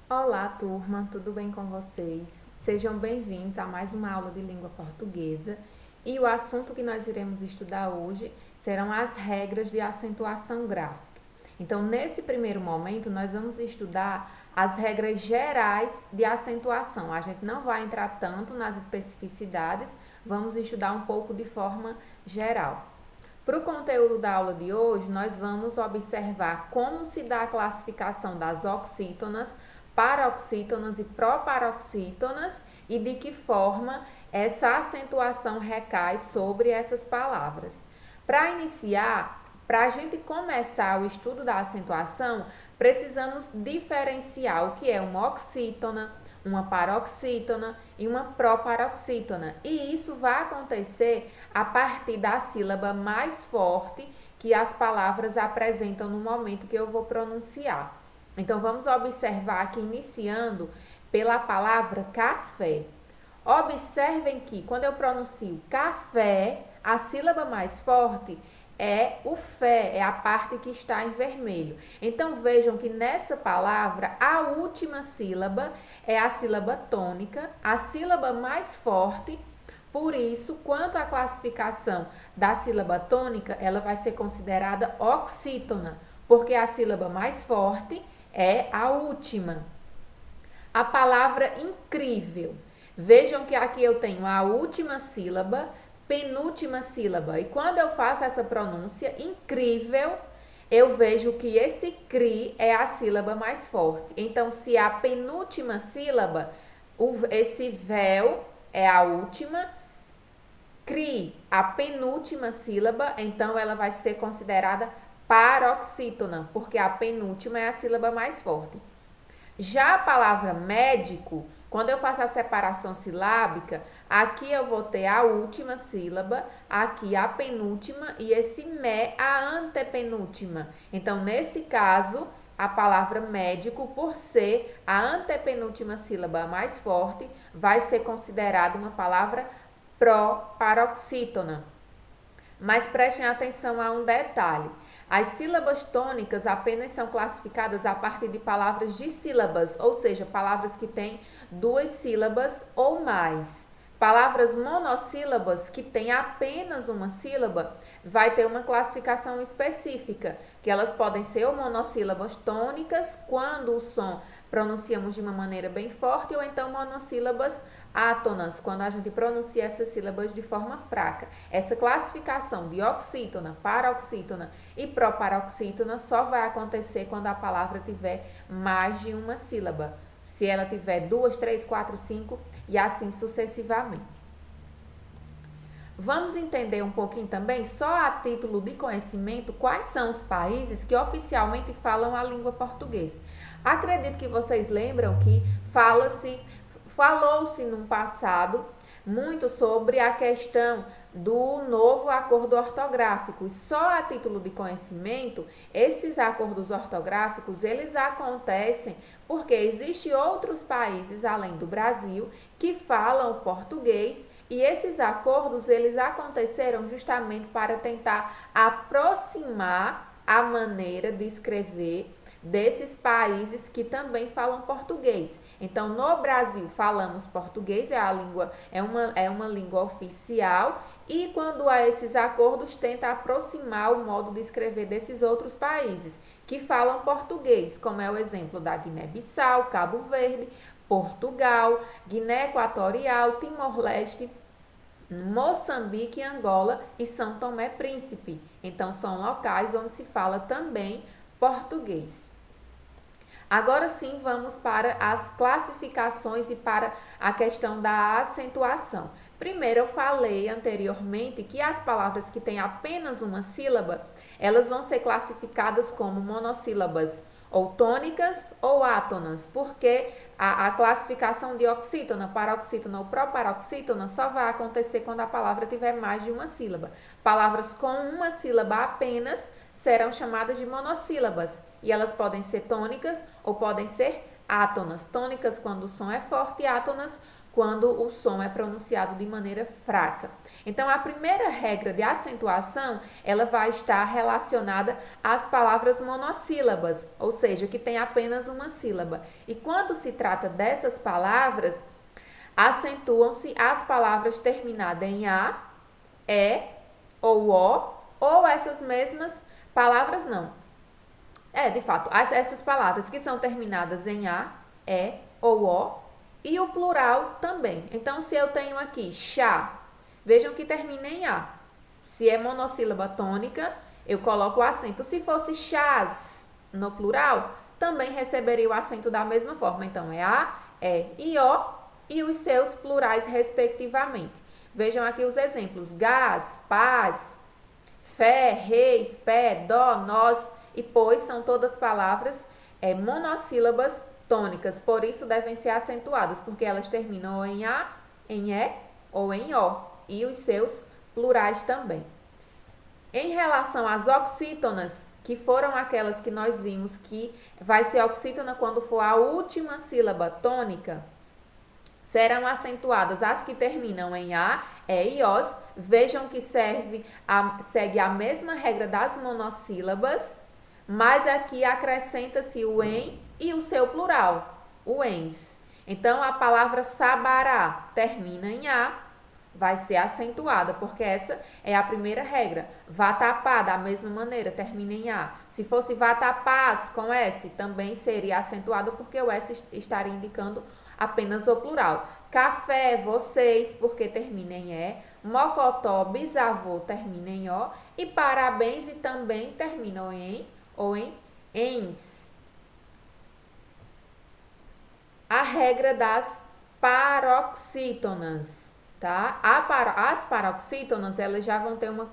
Olá, turma, tudo bem com vocês? Sejam bem-vindos a mais uma aula de língua portuguesa e o assunto que nós iremos estudar hoje serão as regras de acentuação gráfica. Então, nesse primeiro momento, nós vamos estudar as regras gerais de acentuação. A gente não vai entrar tanto nas especificidades, vamos estudar um pouco de forma geral. Para o conteúdo da aula de hoje, nós vamos observar como se dá a classificação das oxítonas, paroxítonas e proparoxítonas e de que forma essa acentuação recai sobre essas palavras. Para iniciar, para a gente começar o estudo da acentuação, precisamos diferenciar o que é uma oxítona, uma paroxítona e uma proparoxítona. E isso vai acontecer a partir da sílaba mais forte que as palavras apresentam no momento que eu vou pronunciar. Então vamos observar aqui iniciando pela palavra café. Observem que quando eu pronuncio café, a sílaba mais forte é o fé, é a parte que está em vermelho. Então vejam que nessa palavra a última sílaba é a sílaba tônica, a sílaba mais forte. Por isso, quanto à classificação da sílaba tônica, ela vai ser considerada oxítona, porque a sílaba mais forte é a última. A palavra incrível. Vejam que aqui eu tenho a última sílaba, penúltima sílaba. E quando eu faço essa pronúncia, incrível, eu vejo que esse cri é a sílaba mais forte. Então, se a penúltima sílaba, esse véu é a última, cri, a penúltima sílaba, então ela vai ser considerada paroxítona, porque a penúltima é a sílaba mais forte. Já a palavra médico, quando eu faço a separação silábica, aqui eu vou ter a última sílaba, aqui a penúltima e esse mé a antepenúltima. Então, nesse caso, a palavra médico, por ser a antepenúltima sílaba mais forte, vai ser considerada uma palavra proparoxítona. Mas prestem atenção a um detalhe. As sílabas tônicas apenas são classificadas a partir de palavras dissílabas, ou seja, palavras que têm duas sílabas ou mais. Palavras monossílabas que têm apenas uma sílaba vai ter uma classificação específica, que elas podem ser ou monossílabas tônicas, quando o som pronunciamos de uma maneira bem forte, ou então monossílabas átonas, quando a gente pronuncia essas sílabas de forma fraca. Essa classificação de oxítona, paroxítona e proparoxítona só vai acontecer quando a palavra tiver mais de uma sílaba. Se ela tiver 2, 3, 4, 5 e assim sucessivamente. Vamos entender um pouquinho também, só a título de conhecimento, quais são os países que oficialmente falam a língua portuguesa. Acredito que vocês lembram que falou-se no passado muito sobre a questão do novo acordo ortográfico. E só a título de conhecimento, esses acordos ortográficos, eles acontecem porque existem outros países além do Brasil que falam português e esses acordos, eles aconteceram justamente para tentar aproximar a maneira de escrever desses países que também falam português. Então, no Brasil falamos português, é uma língua oficial, e quando há esses acordos, tenta aproximar o modo de escrever desses outros países que falam português, como é o exemplo da Guiné-Bissau, Cabo Verde, Portugal, Guiné Equatorial, Timor-Leste, Moçambique, Angola e São Tomé Príncipe. Então, são locais onde se fala também português. Agora sim, vamos para as classificações e para a questão da acentuação. Primeiro, eu falei anteriormente que as palavras que têm apenas uma sílaba, elas vão ser classificadas como monossílabas ou tônicas ou átonas, porque a classificação de oxítona, paroxítona ou proparoxítona só vai acontecer quando a palavra tiver mais de uma sílaba. Palavras com uma sílaba apenas serão chamadas de monossílabas e elas podem ser tônicas ou podem ser átonas. Tônicas quando o som é forte e átonas quando o som é pronunciado de maneira fraca. Então, a primeira regra de acentuação, ela vai estar relacionada às palavras monossílabas, ou seja, que tem apenas uma sílaba. E quando se trata dessas palavras, acentuam-se as palavras terminadas em A, E ou O, ou essas mesmas palavras não. De fato, essas palavras que são terminadas em A, E ou O, e o plural também. Então, se eu tenho aqui chá, vejam que termina em A. Se é monossílaba tônica, eu coloco o acento. Se fosse chás no plural, também receberia o acento da mesma forma. Então, é A, E e O, e os seus plurais respectivamente. Vejam aqui os exemplos: gás, paz, fé, reis, pé, dó, nós e pois são todas palavras monossílabas tônicas, por isso devem ser acentuadas, porque elas terminam em A, em E ou em O, e os seus plurais também. Em relação às oxítonas, que foram aquelas que nós vimos que vai ser oxítona quando for a última sílaba tônica, serão acentuadas as que terminam em A, E e Os. Vejam que segue a mesma regra das monossílabas, mas aqui acrescenta-se o em e o seu plural, o ens. Então, a palavra sabará termina em A, vai ser acentuada, porque essa é a primeira regra. Vatapá, da mesma maneira, termina em A. Se fosse vatapás com S, também seria acentuado, porque o S estaria indicando apenas o plural. Café, vocês, porque termina em E. Mocotó, bisavô, termina em O. E parabéns, e também terminam em ou em ens. A regra das paroxítonas, tá? As paroxítonas, elas já vão ter uma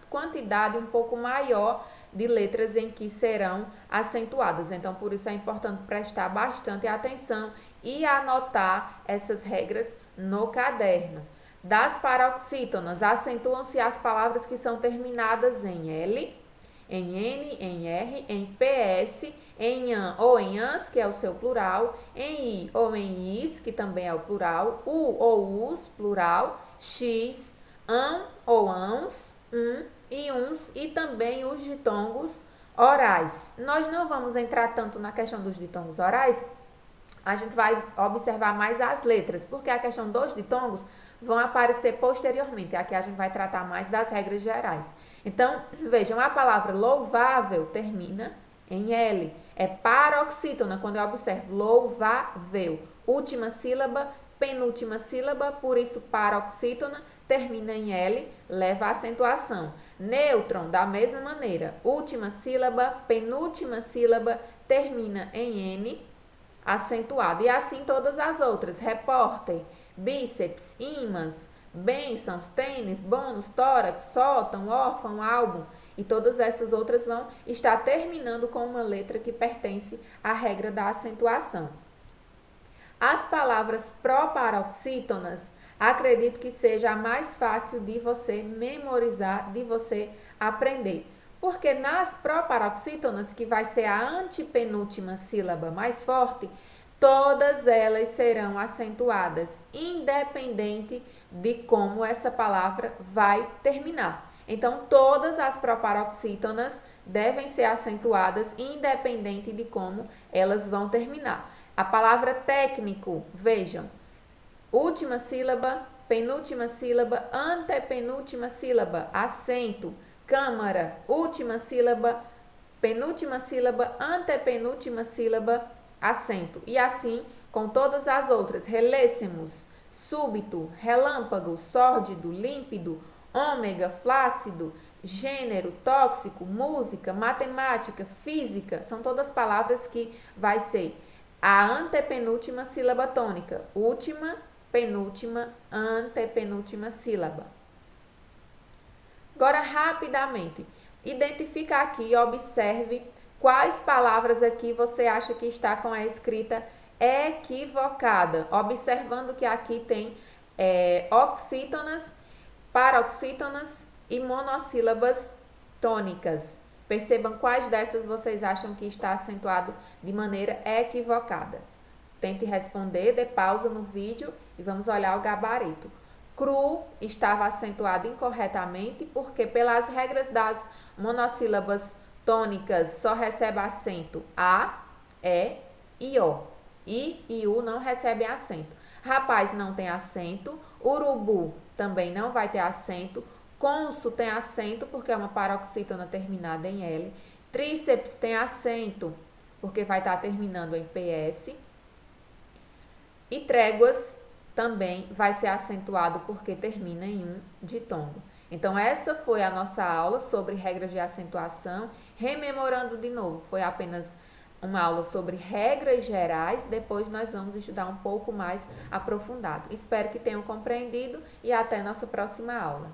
quantidade um pouco maior de letras em que serão acentuadas. Então, por isso é importante prestar bastante atenção e anotar essas regras no caderno. Das paroxítonas, acentuam-se as palavras que são terminadas em L, em N, em R, em PS, em AN ou em ANS, que é o seu plural, em I ou em IS, que também é o plural, U ou US, plural, X, AN ou ANS, e UNS, e também os ditongos orais. Nós não vamos entrar tanto na questão dos ditongos orais, a gente vai observar mais as letras, porque a questão dos ditongos vão aparecer posteriormente. Aqui a gente vai tratar mais das regras gerais. Então, vejam, a palavra louvável termina em L. É paroxítona, quando eu observo louvável. Última sílaba, penúltima sílaba, por isso paroxítona, termina em L, leva a acentuação. Nêutron, da mesma maneira. Última sílaba, penúltima sílaba, termina em N, acentuado. E assim todas as outras. Repórter, bíceps, ímãs, bênçãos, tênis, bônus, tórax, sótão, órfão, álbum. E todas essas outras vão estar terminando com uma letra que pertence à regra da acentuação. As palavras proparoxítonas, acredito que seja a mais fácil de você memorizar, de você aprender. Porque nas proparoxítonas, que vai ser a antepenúltima sílaba mais forte, todas elas serão acentuadas, independente de como essa palavra vai terminar. Então, todas as proparoxítonas devem ser acentuadas, independente de como elas vão terminar. A palavra técnico, vejam, última sílaba, penúltima sílaba, antepenúltima sílaba, acento. Câmara, última sílaba, penúltima sílaba, antepenúltima sílaba, acento. E assim com todas as outras. Relêssemos, súbito, relâmpago, sórdido, límpido, ômega, flácido, gênero, tóxico, música, matemática, física. São todas palavras que vai ser a antepenúltima sílaba tônica. Última, penúltima, antepenúltima sílaba. Agora, rapidamente, identifica aqui e observe quais palavras aqui você acha que está com a escrita equivocada. Observando que aqui tem oxítonas, paroxítonas e monossílabas tônicas. Percebam quais dessas vocês acham que está acentuado de maneira equivocada. Tente responder, dê pausa no vídeo e vamos olhar o gabarito. Cru estava acentuado incorretamente porque, pelas regras das monossílabas tônicas, só recebe acento A, E e O. I e U não recebem acento. Rapaz não tem acento. Urubu também não vai ter acento. Cônsul tem acento porque é uma paroxítona terminada em L. Tríceps tem acento porque vai estar terminando em PS. E tréguas também vai ser acentuado porque termina em um ditongo. Então, essa foi a nossa aula sobre regras de acentuação. Rememorando de novo, foi apenas uma aula sobre regras gerais, depois nós vamos estudar um pouco mais aprofundado. Espero que tenham compreendido e até nossa próxima aula.